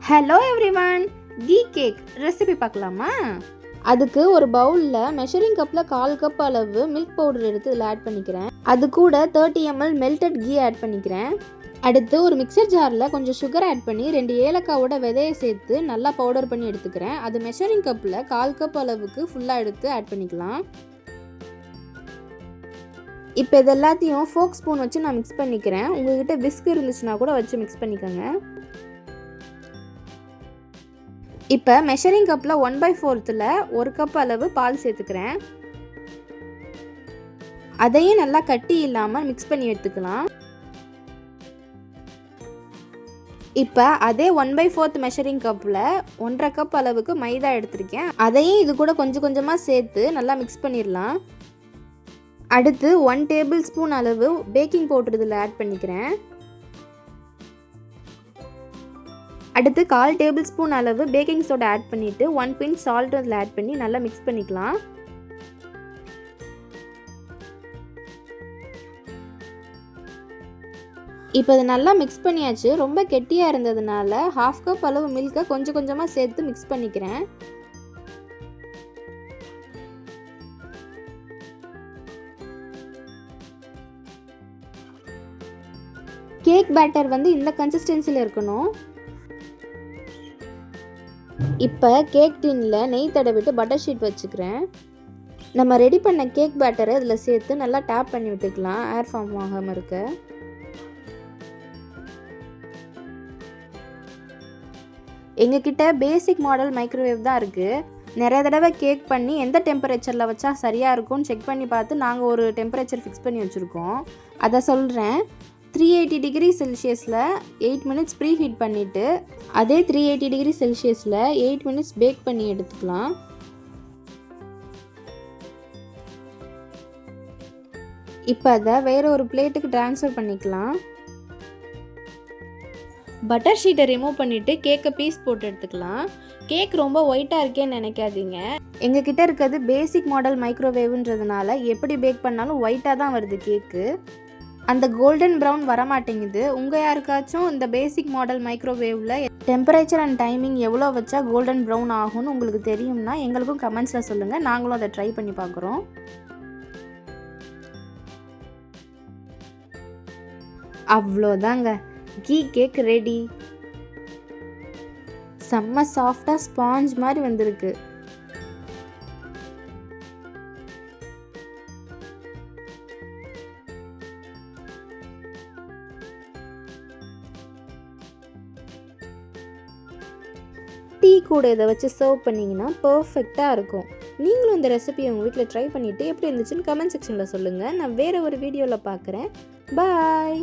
Hello everyone, ghee cake recipe பார்க்கலாமா? அதுக்கு ஒரு பவுலில் மெஷரிங் கப்பில் 1/4 கப் அளவு மில்க் பவுடர் எடுத்து இதில் ஆட் பண்ணிக்கிறேன். அது கூட 30 ml மெல்டட் கீ ஆட் பண்ணிக்கிறேன். அடுத்து ஒரு மிக்சர் ஜாரில் கொஞ்சம் சுகர் ஆட் பண்ணி 2 ஏலக்காவோட விதையை சேர்த்து நல்லா பவுடர் பண்ணி எடுத்துக்கிறேன். அது மெஷரிங் கப்பில் 1/4 கப் அளவுக்கு ஃபுல்லாக எடுத்து ஆட் பண்ணிக்கலாம். இப்போ இது எல்லாத்தையும் ஃபோக் ஸ்பூன் வச்சு நான் மிக்ஸ் பண்ணிக்கிறேன். உங்கள்கிட்ட விஸ்க் இருந்துச்சுன்னா கூட வச்சு மிக்ஸ் பண்ணிக்கோங்க. இப்போ மெஷரிங் கப்பில் 1/4 1 கப் அளவு பால் சேர்த்துக்கிறேன். அதையும் நல்லா கட்டி இல்லாமல் மிக்ஸ் பண்ணி எடுத்துக்கலாம். இப்போ அதே 1/4 மெஷரிங் கப்பில் 1/2 கப் அளவுக்கு மைதா எடுத்திருக்கேன். அதையும் இது கூட கொஞ்சம் கொஞ்சமாக சேர்த்து நல்லா மிக்ஸ் பண்ணிடலாம். அடுத்து 1 டேபிள் ஸ்பூன் அளவு பேக்கிங் பவுடர் இதில் ஆட் பண்ணிக்கிறேன். அடுத்து 1/4 டேபிள் ஸ்பூன் அளவு பேக்கிங் சோடா ஆட் பண்ணிவிட்டு 1 பிஞ்ச் சால்ட் அதில் ஆட் பண்ணி நல்லா மிக்ஸ் பண்ணிக்கலாம். இப்போ இது நல்லா மிக்ஸ் பண்ணியாச்சு. ரொம்ப கெட்டியாக இருந்ததுனால 1/2 கப் அளவு மில்கை கொஞ்சம் கொஞ்சமாக சேர்த்து மிக்ஸ் பண்ணிக்கிறேன். கேக் பேட்டர் இந்த கன்சிஸ்டன்சியில் இருக்கணும். இப்போ கேக் டின்னில் நெய் தடவிட்டு பட்டர் ஷீட் வச்சுக்கிறேன். நம்ம ரெடி பண்ண கேக் பேட்டரை இதில் சேர்த்து நல்லா டேப் பண்ணி விட்டுக்கலாம், ஏர் ஃபார்ம் ஆகாமல் இருக்க. எங்ககிட்ட பேசிக் மாடல் மைக்ரோவேவ் தான் இருக்குது. நிறைய தடவை கேக் பண்ணி எந்த டெம்பரேச்சரில் வச்சா சரியாக இருக்கும்னு செக் பண்ணி பார்த்து நாங்கள் ஒரு டெம்பரேச்சர் ஃபிக்ஸ் பண்ணி வச்சுருக்கோம். அதை சொல்கிறேன். 380 டிகிரி செல்சியஸில் 8 மினிட்ஸ் ப்ரீ ஹீட் பண்ணிவிட்டு அதே 380 டிகிரி செல்சியஸில் 8 மினிட்ஸ் பேக் பண்ணி எடுத்துக்கலாம். இப்போ அதை வேறு ஒரு பிளேட்டுக்கு ட்ரான்ஸ்ஃபர் பண்ணிக்கலாம். பட்டர் ஷீட்டை ரிமூவ் பண்ணிவிட்டு கேக்கை பீஸ் போட்டு எடுத்துக்கலாம். கேக் ரொம்ப ஒயிட்டாக இருக்கேன்னு நினைக்காதீங்க. எங்ககிட்ட இருக்கிறது பேசிக் மாடல் மைக்ரோவேவ்ன்றதுனால எப்படி பேக் பண்ணாலும் ஒயிட்டாக தான் வருது கேக்கு. அந்த கோல்டன் ப்ரௌன் வரமாட்டேங்குது. உங்கள் யாருக்காச்சும் இந்த பேசிக் மாடல் மைக்ரோவேவில் டெம்பரேச்சர் அண்ட் டைமிங் எவ்வளோ வச்சா கோல்டன் ப்ரௌன் ஆகும்னு உங்களுக்கு தெரியும்னா எங்களுக்கும் கமெண்ட்ஸில் சொல்லுங்கள். நாங்களும் அதை ட்ரை பண்ணி பார்க்குறோம். அவ்வளோதாங்க, கீ கேக் ரெடி. செம்ம சாஃப்டாக ஸ்பாஞ்ச் மாதிரி வந்திருக்கு. டீ கூட இதை வச்சு சர்வ் பண்ணிங்கன்னா பர்ஃபெக்டாக இருக்கும். நீங்களும் இந்த ரெசிபியை உங்கள் வீட்டில் ட்ரை பண்ணிவிட்டு எப்படி இருந்துச்சுன்னு கமெண்ட் செக்ஷனில் சொல்லுங்கள். நான் வேறு ஒரு வீடியோவில் பார்க்குறேன். பாய்.